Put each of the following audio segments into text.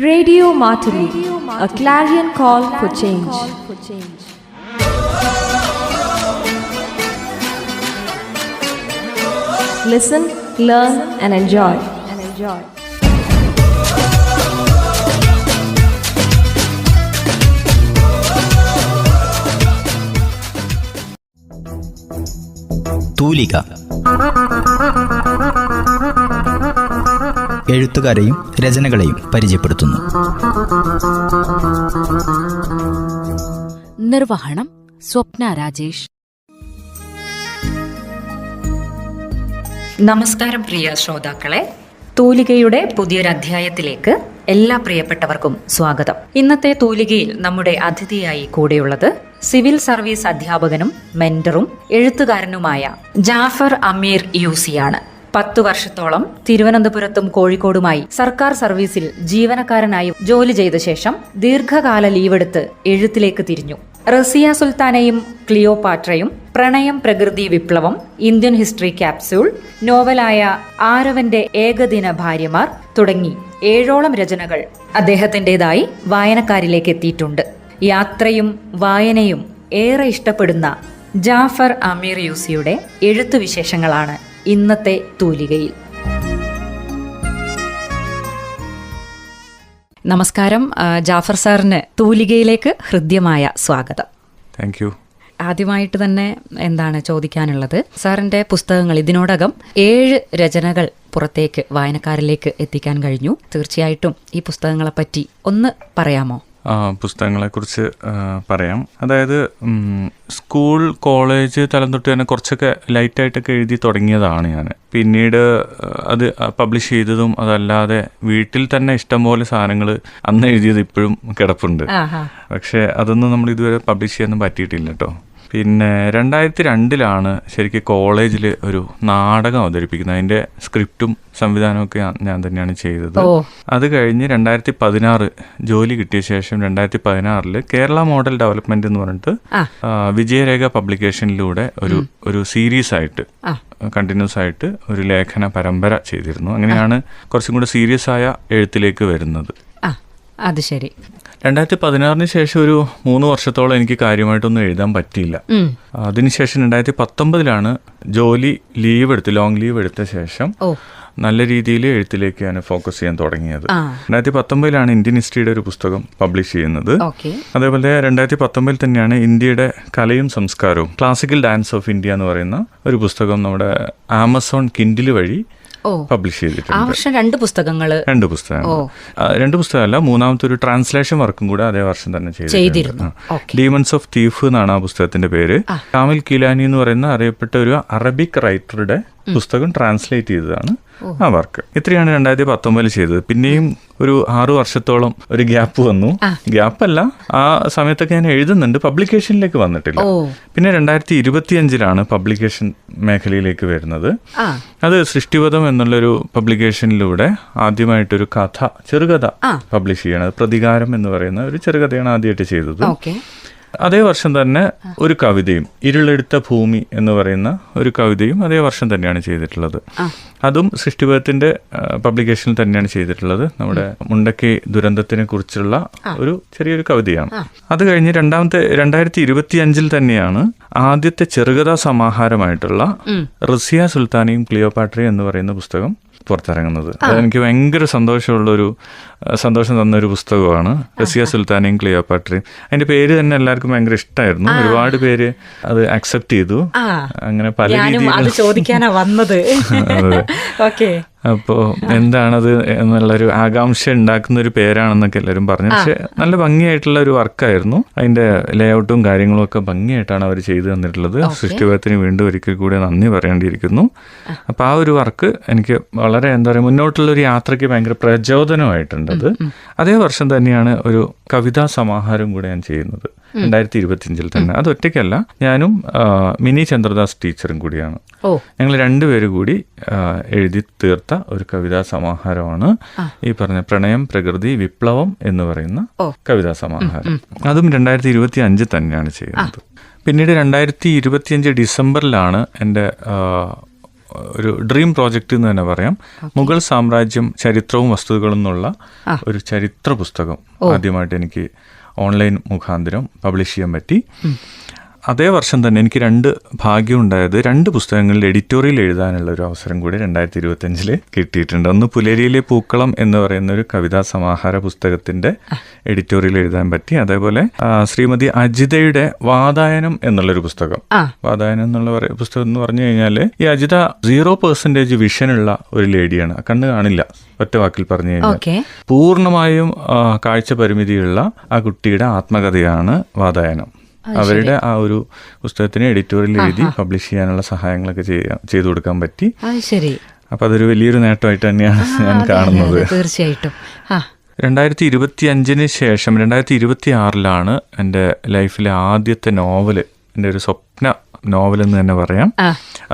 Radio Martini, a clarion call for change. Listen, learn and enjoy. തൂലിക. എഴുത്തുകാരെയും രചനകളെയും പരിചയപ്പെടുത്തുന്നു. നിർവഹണം സ്വപ്ന രാജേഷ്. നമസ്കാരം പ്രിയ ശ്രോതാക്കളെ, തൂലികയുടെ പുതിയൊരധ്യായത്തിലേക്ക് എല്ലാ പ്രിയപ്പെട്ടവർക്കും സ്വാഗതം. ഇന്നത്തെ തൂലികയിൽ നമ്മുടെ അതിഥിയായി കൂടെയുള്ളത് സിവിൽ സർവീസ് അധ്യാപകനും മെന്ററും എഴുത്തുകാരനുമായ ജാഫർ അമീർ യൂസിയാണ്. 10 വർഷത്തോളം തിരുവനന്തപുരത്തും കോഴിക്കോടുമായി സർക്കാർ സർവീസിൽ ജീവനക്കാരനായി ജോലി ചെയ്ത ശേഷം ദീർഘകാല ലീവെടുത്ത് എഴുത്തിലേക്ക് തിരിഞ്ഞു. റസിയ സുൽത്താനയും ക്ലിയോപാട്രയും, പ്രണയം പ്രകൃതി വിപ്ലവം, ഇന്ത്യൻ ഹിസ്റ്ററി ക്യാപ്സ്യൂൾ, നോവലായ ആരവന്റെ ഏകദിന ഭാര്യമാർ തുടങ്ങി 7ഓളം രചനകൾ അദ്ദേഹത്തിൻ്റെതായി വായനക്കാരിലേക്ക് എത്തിയിട്ടുണ്ട്. യാത്രയും വായനയും ഏറെ ഇഷ്ടപ്പെടുന്ന ജാഫർ അമീർ യൂസിയുടെ എഴുത്തുവിശേഷങ്ങളാണ് ഇന്നത്തെ തൂലികയിൽ. നമസ്കാരം ജാഫർ സാറിന് തൂലികയിലേക്ക് ഹൃദ്യമായ സ്വാഗതം. Thank you. ആദ്യമായിട്ട് തന്നെ എന്താണ് ചോദിക്കാനുള്ളത്, സാറിൻ്റെ പുസ്തകങ്ങൾ ഇതിനോടകം 7 രചനകൾ പുറത്തേക്ക് വായനക്കാരിലേക്ക് എത്തിക്കാൻ കഴിഞ്ഞു. തീർച്ചയായിട്ടും ഈ പുസ്തകങ്ങളെപ്പറ്റി ഒന്ന് പറയാമോ? പുസ്തകങ്ങളെക്കുറിച്ച് പറയാം. അതായത് സ്കൂൾ കോളേജ് തലം തൊട്ട് തന്നെ കുറച്ചൊക്കെ ലൈറ്റായിട്ടൊക്കെ എഴുതി തുടങ്ങിയതാണ് ഞാൻ. പിന്നീട് അത് പബ്ലിഷ് ചെയ്തതും അതല്ലാതെ വീട്ടിൽ തന്നെ ഇഷ്ടംപോലെ സാധനങ്ങൾ അന്ന് എഴുതിയത് ഇപ്പോഴും കിടപ്പുണ്ട്. പക്ഷെ അതൊന്നും നമ്മൾ ഇതുവരെ പബ്ലിഷ് ചെയ്യാനൊന്നും പറ്റിയിട്ടില്ല കേട്ടോ. പിന്നെ 2002 ശരിക്കും കോളേജിൽ ഒരു നാടകം അവതരിപ്പിക്കുന്നത്. അതിൻ്റെ സ്ക്രിപ്റ്റും സംവിധാനമൊക്കെ ഞാൻ തന്നെയാണ് ചെയ്തത്. അത് കഴിഞ്ഞ് 2016 ജോലി കിട്ടിയ ശേഷം 2016 കേരള മോഡൽ ഡെവലപ്മെന്റ് എന്ന് പറഞ്ഞിട്ട് വിജയരേഖ പബ്ലിക്കേഷനിലൂടെ ഒരു സീരീസ് ആയിട്ട് കണ്ടിന്യൂസ് ആയിട്ട് ഒരു ലേഖന പരമ്പര ചെയ്തിരുന്നു. അങ്ങനെയാണ് കുറച്ചും കൂടെ സീരിയസ് ആയ എഴുത്തിലേക്ക് വരുന്നത്. അത് ശരി. 2016 ശേഷം ഒരു 3 വർഷത്തോളം എനിക്ക് കാര്യമായിട്ടൊന്നും എഴുതാൻ പറ്റിയില്ല. അതിനുശേഷം 2019 ജോലി ലോങ് ലീവ് എടുത്ത ശേഷം നല്ല രീതിയിൽ എഴുത്തിലേക്ക് ഞാൻ ഫോക്കസ് ചെയ്യാൻ തുടങ്ങിയത്. 2019 ഇന്ത്യൻ ഹിസ്റ്ററിയുടെ ഒരു പുസ്തകം പബ്ലിഷ് ചെയ്യുന്നത്. അതേപോലെ 2019 തന്നെയാണ് ഇന്ത്യയുടെ കലയും സംസ്കാരവും, ക്ലാസിക്കൽ ഡാൻസ് ഓഫ് ഇന്ത്യ എന്ന് പറയുന്ന ഒരു പുസ്തകം നമ്മുടെ ആമസോൺ കിൻഡിൽ വഴി പബ്ലിഷ് ചെയ്തിട്ടുണ്ട്. 2 പുസ്തകങ്ങൾ. 2 പുസ്തകമല്ല, മൂന്നാമത്തെ ഒരു ട്രാൻസ്ലേഷൻ വർക്കും കൂടെ അതേ വർഷം തന്നെ ചെയ്തിരുന്നു. ഡീമൺസ് ഓഫ് തീഫ് എന്നാണ് ആ പുസ്തകത്തിന്റെ പേര്. കാമിൽ കിലാനി എന്ന് പറയുന്ന അറിയപ്പെട്ട ഒരു അറബിക് റൈറ്ററുടെ പുസ്തകം ട്രാൻസ്ലേറ്റ് ചെയ്തതാണ് ആ വർക്ക്. ഇത്രയാണ് 2019 ചെയ്തത്. പിന്നെയും ഒരു 6 വർഷത്തോളം ഒരു ഗ്യാപ്പ് വന്നു. ഗ്യാപ്പല്ല, ആ സമയത്തൊക്കെ ഞാൻ എഴുതുന്നുണ്ട്, പബ്ലിക്കേഷനിലേക്ക് വന്നിട്ടില്ല. പിന്നെ 2025 പബ്ലിക്കേഷൻ മേഖലയിലേക്ക് വരുന്നത്. അത് സൃഷ്ടിപഥം എന്നുള്ളൊരു പബ്ലിക്കേഷനിലൂടെ ആദ്യമായിട്ടൊരു ചെറുകഥ പബ്ലിഷ് ചെയ്യണത്. പ്രതികാരം എന്ന് പറയുന്ന ഒരു ചെറുകഥയാണ് ആദ്യമായിട്ട് ചെയ്തത്. അതേ വർഷം തന്നെ ഒരു കവിതയും, ഇരുളെടുത്ത ഭൂമി എന്ന് പറയുന്ന ഒരു കവിതയും അതേ വർഷം തന്നെയാണ് ചെയ്തിട്ടുള്ളത്. അതും സൃഷ്ടിപഥത്തിന്റെ പബ്ലിക്കേഷനിൽ തന്നെയാണ് ചെയ്തിട്ടുള്ളത്. നമ്മുടെ മുണ്ടക്കൈ ദുരന്തത്തിനെ കുറിച്ചുള്ള ഒരു ചെറിയൊരു കവിതയാണ്. അത് കഴിഞ്ഞ് 2025 തന്നെയാണ് ആദ്യത്തെ ചെറുകഥാ സമാഹാരമായിട്ടുള്ള റസിയ സുൽത്താനയും ക്ലിയോപാട്രയും എന്ന് പറയുന്ന പുസ്തകം പുറത്തിറങ്ങുന്നത്. അതെനിക്ക് ഭയങ്കര സന്തോഷം തന്നൊരു പുസ്തകമാണ് റസിയ സുൽത്താനയും ക്ലിയോപാട്രയും. അതിന്റെ പേര് തന്നെ എല്ലാവർക്കും ഭയങ്കര ഇഷ്ടമായിരുന്നു. ഒരുപാട് പേര് അത് അക്സെപ്റ്റ് ചെയ്തു. അങ്ങനെ പല രീതിയിൽ ചോദിക്കാനാ വന്നത്. അപ്പോൾ എന്താണത് എന്നുള്ളൊരു ആകാംക്ഷ ഉണ്ടാക്കുന്ന ഒരു പേരാണെന്നൊക്കെ എല്ലാവരും പറഞ്ഞു. പക്ഷെ നല്ല ഭംഗിയായിട്ടുള്ള ഒരു വർക്കായിരുന്നു. അതിന്റെ ലേഔട്ടും കാര്യങ്ങളും ഒക്കെ ഭംഗിയായിട്ടാണ് അവർ ചെയ്തു തന്നിട്ടുള്ളത്. സൃഷ്ടിപഥത്തിന് വീണ്ടും ഒരിക്കൽ കൂടി നന്ദി പറയേണ്ടിയിരിക്കുന്നു. അപ്പോൾ ആ ഒരു വർക്ക് എനിക്ക് വളരെ മുന്നോട്ടുള്ള ഒരു യാത്രയ്ക്ക് ഭയങ്കര പ്രചോദനമായിട്ടുണ്ട്. അതേ വർഷം തന്നെയാണ് ഒരു കവിതാ സമാഹാരം കൂടെ ഞാൻ ചെയ്യുന്നത് 2025 തന്നെ. അത് ഒറ്റയ്ക്കല്ല, ഞാനും മിനി ചന്ദ്രദാസ് ടീച്ചറും കൂടിയാണ്. ഞങ്ങൾ 2 പേര് കൂടി എഴുതി തീർത്ത ഒരു കവിതാ സമാഹാരമാണ് ഈ പറഞ്ഞ പ്രണയം പ്രകൃതി വിപ്ലവം എന്ന് പറയുന്ന കവിതാ സമാഹാരം. അതും 2025 തന്നെയാണ് ചെയ്യുന്നത്. പിന്നീട് 2025 ഡിസംബറിലാണ് എൻ്റെ ഒരു ഡ്രീം പ്രോജക്റ്റ് എന്ന് തന്നെ പറയാം. മുഗൾ സാമ്രാജ്യം ചരിത്രവും വസ്തുതകളും എന്നുള്ള ഒരു ചരിത്ര പുസ്തകം ആദ്യമായിട്ട് എനിക്ക് ഓൺലൈൻ മുഖാന്തരം പബ്ലിഷ് ചെയ്യാൻ പറ്റി. അതേ വർഷം തന്നെ എനിക്ക് 2 ഭാഗ്യം ഉണ്ടായത്, 2 പുസ്തകങ്ങളിൽ എഡിറ്റോറിയൽ എഴുതാനുള്ള ഒരു അവസരം കൂടി 2025 കിട്ടിയിട്ടുണ്ട്. ഒന്ന് പുലരിയിലെ പൂക്കളം എന്ന് പറയുന്ന ഒരു കവിതാ സമാഹാര പുസ്തകത്തിന്റെ എഡിറ്റോറിയൽ എഴുതാൻ പറ്റി. അതേപോലെ ശ്രീമതി അജിതയുടെ വാതായനം എന്നുള്ളൊരു പുസ്തകം. വാതായനം എന്നുള്ള പുസ്തകം എന്ന് പറഞ്ഞു കഴിഞ്ഞാൽ ഈ അജിത 0% വിഷനുള്ള ഒരു ലേഡിയാണ്. കണ്ണ് കാണില്ല, ഒറ്റ വാക്കിൽ പറഞ്ഞു കഴിഞ്ഞാൽ. പൂർണ്ണമായും കാഴ്ച പരിമിതിയുള്ള ആ കുട്ടിയുടെ ആത്മകഥയാണ് വാതായനം. അവരുടെ ആ ഒരു പുസ്തകത്തിന് എഡിറ്റോറിയൽ എഴുതി പബ്ലിഷ് ചെയ്യാനുള്ള സഹായങ്ങളൊക്കെ ചെയ്തു കൊടുക്കാൻ പറ്റി. അപ്പൊ അതൊരു വലിയൊരു നേട്ടമായിട്ട് തന്നെയാണ് ഞാൻ കാണുന്നത്. തീർച്ചയായിട്ടും 2025 ശേഷം 2026 എൻ്റെ ലൈഫിലെ ആദ്യത്തെ നോവല്, എൻ്റെ ഒരു സ്വപ്ന നോവൽ എന്ന് തന്നെ പറയാം,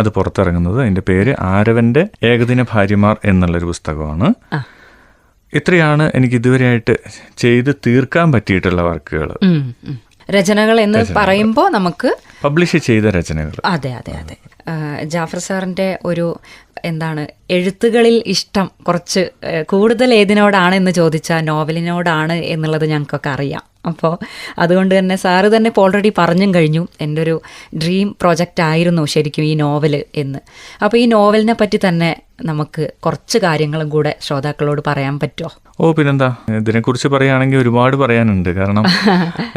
അത് പുറത്തിറങ്ങുന്നത്. അതിന്റെ പേര് ആരവന്റെ ഏകദിന ഭാര്യമാർ എന്നുള്ളൊരു പുസ്തകമാണ്. ഇത്രയാണ് എനിക്ക് ഇതുവരെയായിട്ട് ചെയ്ത് തീർക്കാൻ പറ്റിയിട്ടുള്ള വർക്കുകൾ. രചനകൾ എന്ന് പറയുമ്പോൾ നമുക്ക് പബ്ലിഷ് ചെയ്ത രചനകൾ. അതെ. ജാഫർ സാറിന്റെ ഒരു എഴുത്തുകളിൽ ഇഷ്ടം കുറച്ച് കൂടുതൽ ഏതിനോടാണ് എന്ന് ചോദിച്ചാൽ നോവലിനോടാണ് എന്നുള്ളത് ഞങ്ങൾക്കൊക്കെ അറിയാം. അപ്പോൾ അതുകൊണ്ട് തന്നെ സാറ് തന്നെ ഇപ്പോൾ ഓൾറെഡി പറഞ്ഞും കഴിഞ്ഞു, എൻ്റെ ഒരു ഡ്രീം പ്രോജക്റ്റ് ആയിരുന്നു ശരിക്കും ഈ നോവൽ എന്ന്. അപ്പോൾ ഈ നോവലിനെ പറ്റി തന്നെ നമുക്ക് കുറച്ച് കാര്യങ്ങളും കൂടെ ശ്രോതാക്കളോട് പറയാൻ പറ്റുമോ? പിന്നെന്താ, ഇതിനെക്കുറിച്ച് പറയുകയാണെങ്കിൽ ഒരുപാട് പറയാനുണ്ട്. കാരണം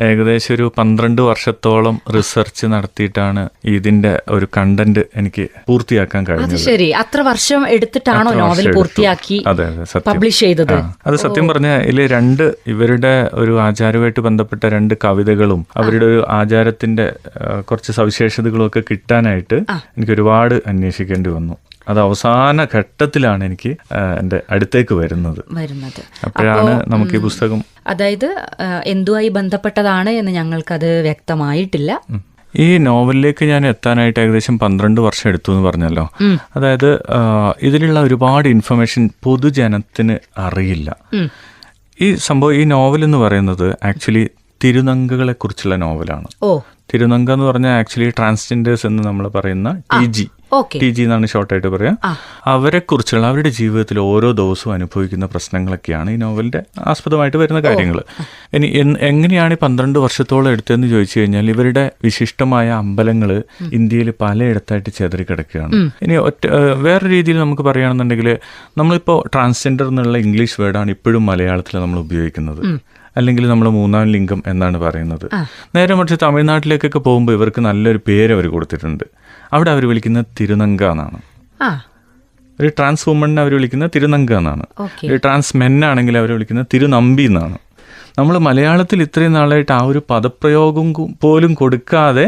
ഏകദേശം ഒരു 12 വർഷത്തോളം റിസർച്ച് നടത്തിയിട്ടാണ് ഇതിന്റെ ഒരു കണ്ടന്റ് എനിക്ക് പൂർത്തിയാക്കാൻ കഴിഞ്ഞത്. ശരി, അത്ര വർഷം എടുത്തിട്ടാണോ നോവൽ പൂർത്തിയാക്കി പബ്ലിഷ് ചെയ്തത്? അത് സത്യം പറഞ്ഞാൽ ഇതിൽ 2 ഇവരുടെ ഒരു ആചാരമായിട്ട് ബന്ധപ്പെട്ട 2 കവിതകളും അവരുടെ ഒരു ആചാരത്തിന്റെ കുറച്ച് സവിശേഷതകളും ഒക്കെ കിട്ടാനായിട്ട് എനിക്ക് ഒരുപാട് അന്വേഷിക്കേണ്ടി വന്നു. അത് അവസാന ഘട്ടത്തിലാണ് എനിക്ക് എൻ്റെ അടുത്തേക്ക് വരുന്നത്. അപ്പോഴാണ് നമുക്ക് ഈ പുസ്തകം, അതായത് എന്തുമായി ബന്ധപ്പെട്ടതാണ് എന്ന് ഞങ്ങൾക്കത് വ്യക്തമായിട്ടില്ല. ഈ നോവലിലേക്ക് ഞാൻ എത്താനായിട്ട് ഏകദേശം 12 വർഷം എടുത്തു എന്ന് പറഞ്ഞല്ലോ. അതായത് ഇതിലുള്ള ഒരുപാട് ഇൻഫർമേഷൻ പൊതുജനത്തിന് അറിയില്ല. ഈ സംഭവം, ഈ നോവൽ എന്ന് പറയുന്നത് ആക്ച്വലി തിരുനങ്കകളെ കുറിച്ചുള്ള നോവലാണ്. തിരുനങ്ക എന്ന് പറഞ്ഞാൽ ആക്ച്വലി ട്രാൻസ്ജെൻഡേഴ്സ് എന്ന് നമ്മൾ പറയുന്ന ടി ജി എന്നാണ് ഷോർട്ടായിട്ട് പറയാം. അവരെ കുറിച്ചുള്ള അവരുടെ ജീവിതത്തിൽ ഓരോ ദിവസവും അനുഭവിക്കുന്ന പ്രശ്നങ്ങളൊക്കെയാണ് ഈ നോവലിന്റെ ആസ്പദമായിട്ട് വരുന്ന കാര്യങ്ങൾ. ഇനി എങ്ങനെയാണ് 12 വർഷത്തോളം എടുത്തതെന്ന് ചോദിച്ചു കഴിഞ്ഞാൽ, ഇവരുടെ വിശിഷ്ടമായ അമ്പലങ്ങൾ ഇന്ത്യയിൽ പലയിടത്തായിട്ട് ചെതറിക്കിടക്കുകയാണ്. ഇനി വേറൊരു രീതിയിൽ നമുക്ക് പറയുകയാണെന്നുണ്ടെങ്കിൽ, നമ്മളിപ്പോൾ ട്രാൻസ്ജെൻഡർ എന്നുള്ള ഇംഗ്ലീഷ് വേർഡാണ് ഇപ്പോഴും മലയാളത്തിൽ നമ്മൾ ഉപയോഗിക്കുന്നത്. അല്ലെങ്കിൽ നമ്മൾ 3ാം ലിംഗം എന്നാണ് പറയുന്നത്. നേരെ മറിച്ച് തമിഴ്നാട്ടിലേക്കൊക്കെ പോകുമ്പോൾ ഇവർക്ക് നല്ലൊരു പേര് അവർ കൊടുത്തിട്ടുണ്ട്. അവിടെ അവർ വിളിക്കുന്നത് തിരുനങ്ക എന്നാണ്. ഒരു ട്രാൻസ് വുമണിനെ അവർ വിളിക്കുന്നത് തിരുനങ്ക എന്നാണ്. ഒരു ട്രാൻസ് മെന്നാണെങ്കിൽ അവർ വിളിക്കുന്നത് തിരുനമ്പി എന്നാണ്. നമ്മൾ മലയാളത്തിൽ ഇത്രയും നാളായിട്ട് ആ ഒരു പദപ്രയോഗം പോലും കൊടുക്കാതെ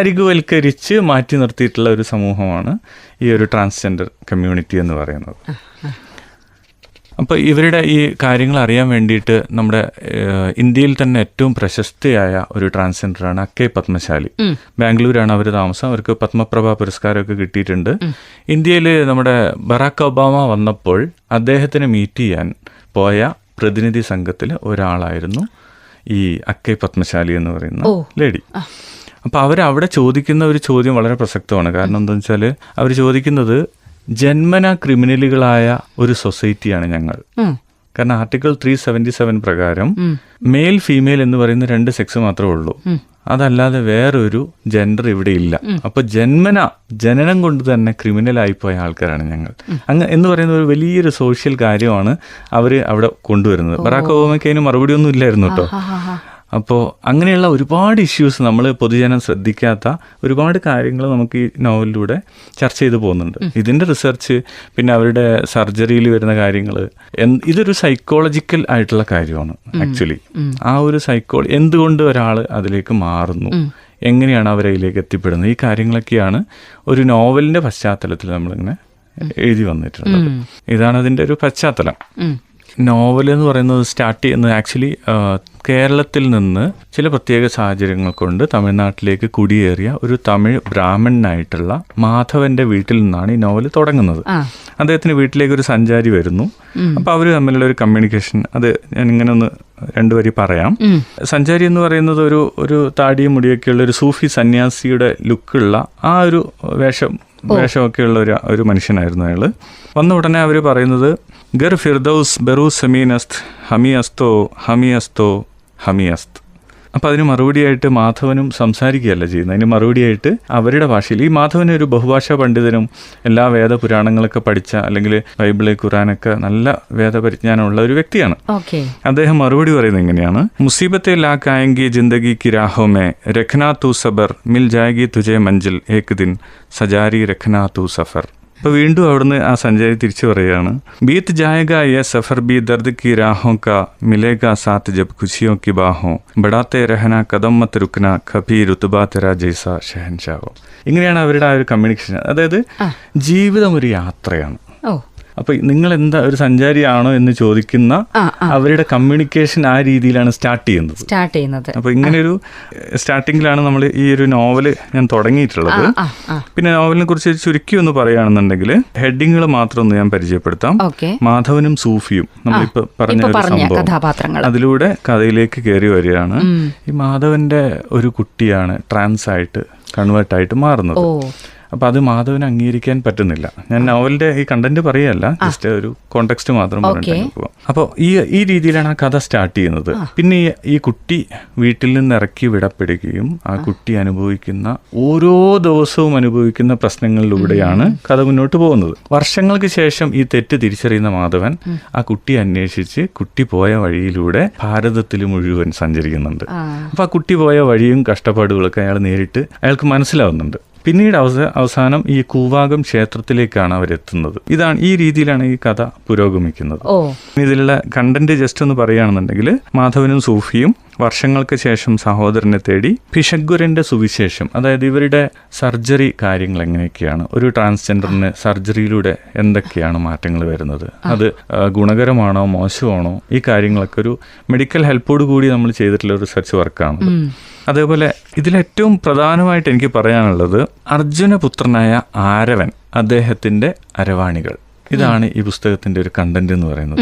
അരികുവൽക്കരിച്ച് മാറ്റി നിർത്തിയിട്ടുള്ള ഒരു സമൂഹമാണ് ഈ ഒരു ട്രാൻസ്ജെൻഡർ കമ്മ്യൂണിറ്റി എന്ന് പറയുന്നത്. അപ്പോൾ ഇവരുടെ ഈ കാര്യങ്ങൾ അറിയാൻ വേണ്ടിയിട്ട് നമ്മുടെ ഇന്ത്യയിൽ തന്നെ ഏറ്റവും പ്രശസ്തിയായ ഒരു ട്രാൻസ്ജെൻഡറാണ് അക്കൈ പത്മശാലി. ബാംഗ്ലൂരാണ് അവർ താമസം. അവർക്ക് പത്മപ്രഭ പുരസ്കാരമൊക്കെ കിട്ടിയിട്ടുണ്ട്. ഇന്ത്യയിൽ നമ്മുടെ ബറാക്ക് ഒബാമ വന്നപ്പോൾ അദ്ദേഹത്തിനെ മീറ്റ് ചെയ്യാൻ പോയ പ്രതിനിധി സംഘത്തിൽ ഒരാളായിരുന്നു ഈ അക്കൈ പത്മശാലി എന്ന് പറയുന്ന ലേഡി. അപ്പോൾ അവരവിടെ ചോദിക്കുന്ന ഒരു ചോദ്യം വളരെ പ്രസക്തമാണ്. കാരണം എന്താണെന്ന് വെച്ചാൽ അവർ ചോദിക്കുന്നത്, ജന്മന ക്രിമിനലുകളായ ഒരു സൊസൈറ്റിയാണ് ഞങ്ങൾ. കാരണം ആർട്ടിക്കിൾ 377 പ്രകാരം മെയിൽ ഫീമെയിൽ എന്ന് പറയുന്ന 2 സെക്സ് മാത്രമേ ഉള്ളൂ. അതല്ലാതെ വേറൊരു ജെൻഡർ ഇവിടെ ഇല്ല. അപ്പൊ ജനനം കൊണ്ട് തന്നെ ക്രിമിനലായിപ്പോയ ആൾക്കാരാണ് ഞങ്ങൾ. എന്ന് പറയുന്ന ഒരു വലിയൊരു സോഷ്യൽ കാര്യമാണ് അവർ അവിടെ കൊണ്ടുവരുന്നത്. ബറാക്ക് ഒബാമയ്ക്ക് അതിന് മറുപടി ഒന്നും ഇല്ലായിരുന്നു കേട്ടോ. അപ്പോൾ അങ്ങനെയുള്ള ഒരുപാട് ഇഷ്യൂസ്, നമ്മൾ പൊതുജനം ശ്രദ്ധിക്കാത്ത ഒരുപാട് കാര്യങ്ങൾ നമുക്ക് ഈ നോവലിലൂടെ ചർച്ച ചെയ്തു പോകുന്നുണ്ട്. ഇതിൻ്റെ റിസർച്ച്, പിന്നെ അവരുടെ സർജറിയിൽ വരുന്ന കാര്യങ്ങൾ, ഇതൊരു സൈക്കോളജിക്കൽ ആയിട്ടുള്ള കാര്യമാണ് ആക്ച്വലി. ആ ഒരു എന്തുകൊണ്ട് ഒരാൾ അതിലേക്ക് മാറുന്നു, എങ്ങനെയാണ് അവരതിലേക്ക് എത്തിപ്പെടുന്നത്, ഈ കാര്യങ്ങളൊക്കെയാണ് ഒരു നോവലിൻ്റെ പശ്ചാത്തലത്തിൽ നമ്മളിങ്ങനെ എഴുതി വന്നിട്ടുള്ളത്. ഇതാണ് അതിൻ്റെ ഒരു പശ്ചാത്തലം. നോവൽ എന്ന് പറയുന്നത് സ്റ്റാർട്ട് ചെയ്യുന്നത് ആക്ച്വലി കേരളത്തിൽ നിന്ന് ചില പ്രത്യേക സാഹചര്യങ്ങൾ കൊണ്ട് തമിഴ്നാട്ടിലേക്ക് കുടിയേറിയ ഒരു തമിഴ് ബ്രാഹ്മണനായിട്ടുള്ള മാധവന്റെ വീട്ടിൽ നിന്നാണ് ഈ നോവൽ തുടങ്ങുന്നത്. അദ്ദേഹത്തിന് വീട്ടിലേക്ക് ഒരു സഞ്ചാരി വരുന്നു. അപ്പോൾ അവർ തമ്മിലുള്ള ഒരു കമ്മ്യൂണിക്കേഷൻ, അത് ഞാൻ ഇങ്ങനെ ഒന്ന് 2 വരി പറയാം. സഞ്ചാരി എന്ന് പറയുന്നത് ഒരു താടിയും മുടിയൊക്കെയുള്ള ഒരു സൂഫി സന്യാസിയുടെ ലുക്കുള്ള ആ ഒരു വേഷം വേഷമൊക്കെയുള്ള ഒരു മനുഷ്യനായിരുന്നു അയാൾ. വന്ന ഉടനെ അവർ പറയുന്നത് ഗർ ഫിർദൌസ് ബെറു സമീനസ്ത് ഹമിയസ്തോ ഹമിയസ്തോ ഹമിയസ്ത്. അപ്പോൾ അതിന് മറുപടിയായിട്ട് മാധവനും സംസാരിക്കുകയല്ല ചെയ്യുന്നത്. അതിന് മറുപടിയായിട്ട് അവരുടെ ഭാഷയിൽ, ഈ മാധവൻ ഒരു ബഹുഭാഷാ പണ്ഡിതനും എല്ലാ വേദപുരാണങ്ങളൊക്കെ പഠിച്ച, അല്ലെങ്കിൽ ബൈബിള് ഖുറാനൊക്കെ നല്ല വേദപരിജ്ഞാനമുള്ള ഒരു വ്യക്തിയാണ്. അദ്ദേഹം മറുപടി പറയുന്നത് ഇങ്ങനെയാണ്: മുസീബത്തെ ലാക്കായെങ്കി ജിന്ദഗി കി രാഹോമേ രഖ്നാ തൂ സബർ മിൽ ജായഗി തുജെ മഞ്ചിൽ ഏക് ദിൻ സജാരി രഖ്നാ തൂ സഫർ. അപ്പോൾ വീണ്ടും അവിടുന്ന് ആ സഞ്ചാരി തിരിച്ചു പറയുകയാണ്: ബീത്ത് ജായഗ യേ സഫർ ബി ദർദ് കി രാഹോं का मिलेगा साथ जब खुशियों की बाहों बढ़ाते रहना कदम मत रुकना कभी रुतबा तेरा जैसा शहनशाहो. ഇങ്ങനെയാണ് അവരുടെ ആ ഒരു കമ്മ്യൂണിക്കേഷൻ. അതായത് ജീവിതം ഒരു യാത്രയാണ്. അപ്പൊ നിങ്ങൾ എന്താ ഒരു സഞ്ചാരിയാണോ എന്ന് ചോദിക്കുന്ന അവരുടെ കമ്മ്യൂണിക്കേഷൻ ആ രീതിയിലാണ് സ്റ്റാർട്ട് ചെയ്യുന്നത്. അപ്പൊ ഇങ്ങനെയൊരു സ്റ്റാർട്ടിങ്ങിലാണ് നമ്മൾ ഈ ഒരു നോവല് ഞാൻ തുടങ്ങിയിട്ടുള്ളത്. പിന്നെ നോവലിനെ കുറിച്ച് ചുരുക്കി ഒന്ന് പറയുകയാണെന്നുണ്ടെങ്കിൽ ഹെഡിങ്ങുകൾ മാത്രം ഒന്ന് ഞാൻ പരിചയപ്പെടുത്താം. മാധവനും സൂഫിയും നമ്മളിപ്പോ പറഞ്ഞ ഒരു സംഭവം, അതിലൂടെ കഥയിലേക്ക് കയറി വരികയാണ്. ഈ മാധവന്റെ ഒരു കുട്ടിയാണ് ട്രാൻസ് ആയിട്ട് കൺവേർട്ടായിട്ട് മാറുന്നത്. അപ്പോൾ അത് മാധവന് അംഗീകരിക്കാൻ പറ്റുന്നില്ല. ഞാൻ നോവലിന്റെ ഈ കണ്ടന്റ് പറയല്ല, ജസ്റ്റ് ഒരു കോണ്ടെക്സ്റ്റ് മാത്രം പറഞ്ഞിട്ട് പോവാം. അപ്പോൾ ഈ രീതിയിലാണ് ആ കഥ സ്റ്റാർട്ട് ചെയ്യുന്നത്. പിന്നെ ഈ കുട്ടി വീട്ടിൽ നിന്ന് ഇറക്കി വിടപ്പെടുകയും ആ കുട്ടി അനുഭവിക്കുന്ന ഓരോ ദിവസവും അനുഭവിക്കുന്ന പ്രശ്നങ്ങളിലൂടെയാണ് കഥ മുന്നോട്ട് പോകുന്നത്. വർഷങ്ങൾക്ക് ശേഷം ഈ തെറ്റ് തിരിച്ചറിയുന്ന മാധവൻ ആ കുട്ടിയെ അന്വേഷിച്ച് കുട്ടി പോയ വഴിയിലൂടെ ഭാരതത്തിൽ മുഴുവൻ സഞ്ചരിക്കുന്നുണ്ട്. അപ്പോൾ ആ കുട്ടി പോയ വഴിയും കഷ്ടപ്പാടുകളൊക്കെ അയാൾ നേരിട്ട് അയാൾക്ക് മനസ്സിലാവുന്നുണ്ട്. പിന്നീട് അവസാനം ഈ കൂവാകം ക്ഷേത്രത്തിലേക്കാണ് അവരെത്തുന്നത്. ഈ രീതിയിലാണ് ഈ കഥ പുരോഗമിക്കുന്നത്. ഇതിലുള്ള കണ്ടന്റ് ജസ്റ്റ് ഒന്ന് പറയുകയാണെന്നുണ്ടെങ്കിൽ, മാധവനും സൂഫിയും വർഷങ്ങൾക്ക് ശേഷം സഹോദരനെ തേടി ഭിഷഗ്വരന്റെ സുവിശേഷം, അതായത് ഇവരുടെ സർജറി കാര്യങ്ങൾ എങ്ങനെയൊക്കെയാണ്, ഒരു ട്രാൻസ്ജെൻഡറിന് സർജറിയിലൂടെ എന്തൊക്കെയാണ് മാറ്റങ്ങൾ വരുന്നത്, അത് ഗുണകരമാണോ മോശമാണോ, ഈ കാര്യങ്ങളൊക്കെ ഒരു മെഡിക്കൽ ഹെൽപ്പോട് കൂടി നമ്മൾ ചെയ്തിട്ടുള്ള ഒരു റിസർച്ച് വർക്കാണ്. അതേപോലെ ഇതിലേറ്റവും പ്രധാനമായിട്ട് എനിക്ക് പറയാനുള്ളത് അർജുനപുത്രനായ ആരവൻ, അദ്ദേഹത്തിന്റെ അരവാണികൾ, ഇതാണ് ഈ പുസ്തകത്തിന്റെ ഒരു കണ്ടന്റ് എന്ന് പറയുന്നത്.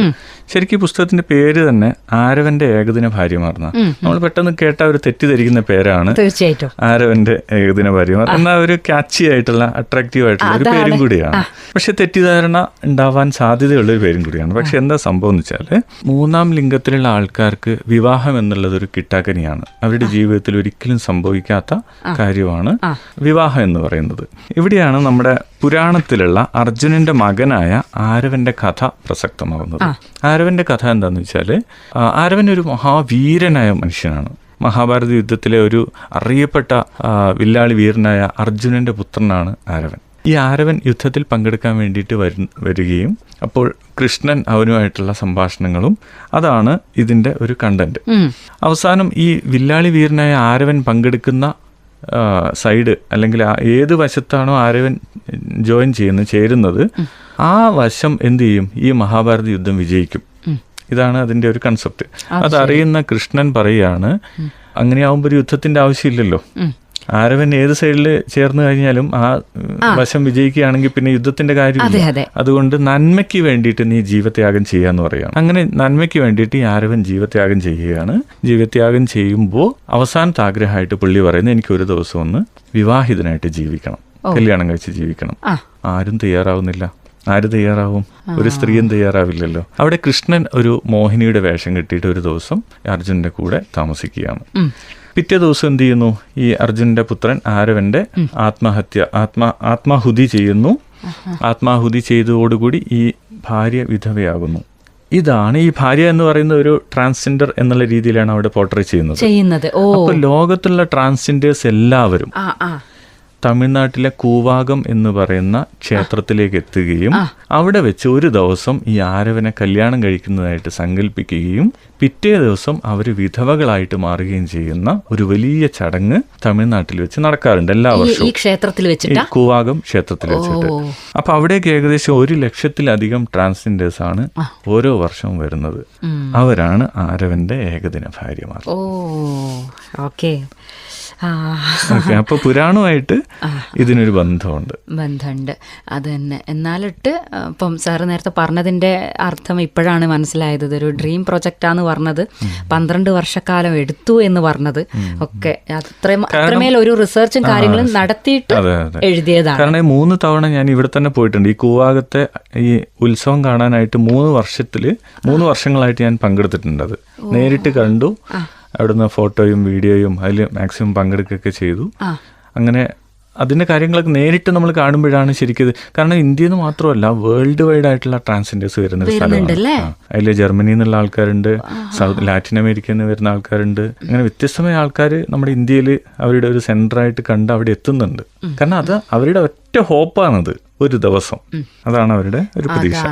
ശരിക്കും ഈ പുസ്തകത്തിന്റെ പേര് തന്നെ ആരവന്റെ ഏകദിന ഭാര്യമാർന്ന, നമ്മൾ പെട്ടെന്ന് കേട്ട ഒരു തെറ്റിദ്ധരിക്കുന്ന പേരാണ് തീർച്ചയായിട്ടും ആരവന്റെ ഏകദിന ഭാര്യമാർ എന്ന ഒരു ക്യാച്ചി ആയിട്ടുള്ള അട്രാക്റ്റീവ് ആയിട്ടുള്ള ഒരു പേരും കൂടിയാണ്. പക്ഷെ തെറ്റിദ്ധാരണ ഉണ്ടാവാൻ സാധ്യതയുള്ള ഒരു പേരും കൂടിയാണ്. പക്ഷെ എന്താ സംഭവം എന്ന് വെച്ചാല്, മൂന്നാം ലിംഗത്തിലുള്ള ആൾക്കാർക്ക് വിവാഹം എന്നുള്ളത് ഒരു കിട്ടാക്കനിയാണ്. അവരുടെ ജീവിതത്തിൽ ഒരിക്കലും സംഭവിക്കാത്ത കാര്യമാണ് വിവാഹം എന്ന് പറയുന്നത്. ഇവിടെയാണ് നമ്മുടെ പുരാണത്തിലുള്ള അർജുനന്റെ മകനായ ആരവന്റെ കഥ പ്രസക്തമാകുന്നത്. ആരവന്റെ കഥ എന്താന്ന് വെച്ചാല്, ആരവൻ ഒരു മഹാവീരനായ മനുഷ്യനാണ്. മഹാഭാരത യുദ്ധത്തിലെ ഒരു അറിയപ്പെട്ട വില്ലാളി വീരനായ അർജുനന്റെ പുത്രനാണ് ആരവൻ. ഈ ആരവൻ യുദ്ധത്തിൽ പങ്കെടുക്കാൻ വേണ്ടിയിട്ട് വരികയും അപ്പോൾ കൃഷ്ണൻ അവനുമായിട്ടുള്ള സംഭാഷണങ്ങളും, അതാണ് ഇതിന്റെ ഒരു കണ്ടന്റ്. അവസാനം ഈ വില്ലാളി വീരനായ ആരവൻ പങ്കെടുക്കുന്ന സൈഡ്, അല്ലെങ്കിൽ ഏത് വശത്താണോ ആരവൻ ചേരുന്നത്, ആ വശം എന്ത് ചെയ്യും, ഈ മഹാഭാരത യുദ്ധം വിജയിക്കും. ഇതാണ് അതിന്റെ ഒരു കൺസെപ്റ്റ്. അതറിയുന്ന കൃഷ്ണൻ പറയാണ്, അങ്ങനെയാവുമ്പോൾ ഒരു യുദ്ധത്തിന്റെ ആവശ്യമില്ലല്ലോ, ആരവൻ ഏത് സൈഡിൽ ചേർന്ന് കഴിഞ്ഞാലും ആ വശം വിജയിക്കുകയാണെങ്കിൽ പിന്നെ യുദ്ധത്തിന്റെ കാര്യമില്ല. അതുകൊണ്ട് നന്മയ്ക്ക് വേണ്ടിയിട്ട് നീ ജീവത്യാഗം ചെയ്യാന്ന് പറയുകയാണ്. അങ്ങനെ നന്മയ്ക്ക് വേണ്ടിയിട്ട് ഈ ആരവൻ ജീവത്യാഗം ചെയ്യുകയാണ്. ജീവത്യാഗം ചെയ്യുമ്പോൾ അവസാനത്തെ ആഗ്രഹമായിട്ട് പുള്ളി പറയുന്നത്, എനിക്ക് ഒരു ദിവസം ഒന്ന് വിവാഹിതനായിട്ട് ജീവിക്കണം, കല്യാണം കഴിച്ച് ജീവിക്കണം. ആരും തയ്യാറാവുന്നില്ല. ആര് തയ്യാറാവും? ഒരു സ്ത്രീയും തയ്യാറാവില്ലല്ലോ. അവിടെ കൃഷ്ണൻ ഒരു മോഹിനിയുടെ വേഷം കെട്ടിയിട്ട് ഒരു ദിവസം അർജുനന്റെ കൂടെ താമസിക്കുകയാണ്. പിറ്റേ ദിവസം എന്ത് ചെയ്യുന്നു, ഈ അർജുനന്റെ പുത്രൻ ആരവന്റെ ആത്മാഹുതി ചെയ്യുന്നു. ആത്മാഹുതി ചെയ്തതോടുകൂടി ഈ ഭാര്യ വിധവയാകുന്നു. ഇതാണ് ഈ ഭാര്യ എന്ന് പറയുന്ന ഒരു ട്രാൻസ്ജെൻഡർ എന്നുള്ള രീതിയിലാണ് അവിടെ പോർട്രേ ചെയ്യുന്നത്. അപ്പൊ ലോകത്തുള്ള ട്രാൻസ്ജെൻഡേഴ്സ് എല്ലാവരും തമിഴ്നാട്ടിലെ കൂവാകം എന്ന് പറയുന്ന ക്ഷേത്രത്തിലേക്ക് എത്തുകയും അവിടെ വെച്ച് ഒരു ദിവസം ഈ ആരവനെ കല്യാണം കഴിക്കുന്നതായിട്ട് സങ്കല്പിക്കുകയും പിറ്റേ ദിവസം അവർ വിധവകളായിട്ട് മാറുകയും ചെയ്യുന്ന ഒരു വലിയ ചടങ്ങ് തമിഴ്നാട്ടിൽ വെച്ച് നടക്കാറുണ്ട് എല്ലാ വർഷവും, കൂവാകം ക്ഷേത്രത്തിൽ വെച്ചിട്ട്. അപ്പൊ അവിടേക്ക് ഏകദേശം 100,000-ലധികം ട്രാൻസ്ജെൻഡേഴ്സ് ആണ് ഓരോ വർഷവും വരുന്നത്. അവരാണ് ആരവന്റെ ഏകദിന ഭാര്യമാർ. ഓക്കെ, അപ്പോൾ പുരാണമായിട്ട് ഇതിനൊരു ബന്ധമുണ്ട്. അത് തന്നെ. എന്നാലിട്ട് ഇപ്പം സാറ് നേരത്തെ പറഞ്ഞതിൻ്റെ അർത്ഥം ഇപ്പോഴാണ് മനസ്സിലായത്. ഇതൊരു ഡ്രീം പ്രൊജക്റ്റാന്ന് പറഞ്ഞത് 12 വർഷക്കാലം എടുത്തു എന്ന് പറഞ്ഞത് ഒക്കെ അത്രമേൽ ഒരു റിസർച്ചും കാര്യങ്ങളും നടത്തിയിട്ട് എഴുതിയതാണ്. കാരണം 3 തവണ ഞാൻ ഇവിടെ തന്നെ പോയിട്ടുണ്ട്. ഈ കൂവാകത്തെ ഈ ഉത്സവം കാണാനായിട്ട് 3 വർഷങ്ങളായിട്ട് ഞാൻ പങ്കെടുത്തിട്ടുണ്ട്. അത് നേരിട്ട് കണ്ടു, അവിടുന്ന് ഫോട്ടോയും വീഡിയോയും അതിൽ മാക്സിമം പങ്കെടുക്കുകയൊക്കെ ചെയ്തു. അങ്ങനെ അതിൻ്റെ കാര്യങ്ങളൊക്കെ നേരിട്ട് നമ്മൾ കാണുമ്പോഴാണ് ശരിക്കും. കാരണം ഇന്ത്യയിൽ നിന്ന് മാത്രമല്ല, വേൾഡ് വൈഡ് ആയിട്ടുള്ള ട്രാൻസ്ജെൻഡേഴ്സ് വരുന്ന ഒരു സ്ഥലമാണ്. അതിൽ ജർമ്മനിയിൽ നിന്നുള്ള ആൾക്കാരുണ്ട്, ലാറ്റിൻ അമേരിക്കയിൽ നിന്ന് വരുന്ന ആൾക്കാരുണ്ട്. അങ്ങനെ വ്യത്യസ്തമായ ആൾക്കാർ നമ്മുടെ ഇന്ത്യയിൽ അവരുടെ ഒരു സെന്ററായിട്ട് കണ്ട് അവിടെ എത്തുന്നുണ്ട്. കാരണം അത് അവരുടെ ഒറ്റ ഹോപ്പാണത്, ഒരു ദിവസം. അതാണ് അവരുടെ ഒരു പ്രതീക്ഷ.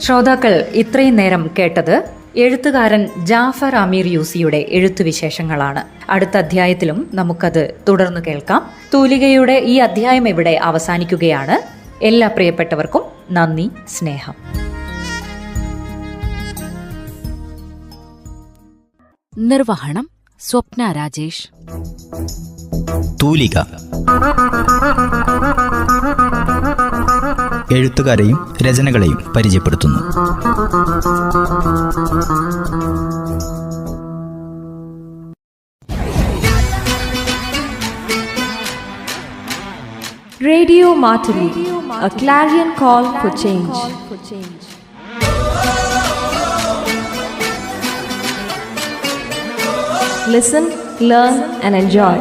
ശ്രോതാക്കൾ ഇത്രയും നേരം കേട്ടത് എഴുത്തുകാരൻ ജാഫർ അമീർ യൂസിയുടെ എഴുത്തുവിശേഷങ്ങളാണ്. അടുത്ത അധ്യായത്തിലും നമുക്കത് തുടർന്ന് കേൾക്കാം. തൂലികയുടെ ഈ അധ്യായം ഇവിടെ അവസാനിക്കുകയാണ്. എല്ലാ പ്രിയപ്പെട്ടവർക്കും നന്ദി, സ്നേഹം. നിർവഹണം സ്വപ്ന രാജേഷ്. തൂലിക എഴുത്തുകാരെയും രചനകളെയും പരിചയപ്പെടുത്തുന്നു. Radio Martini, a clarion call for change. Listen, learn and enjoy.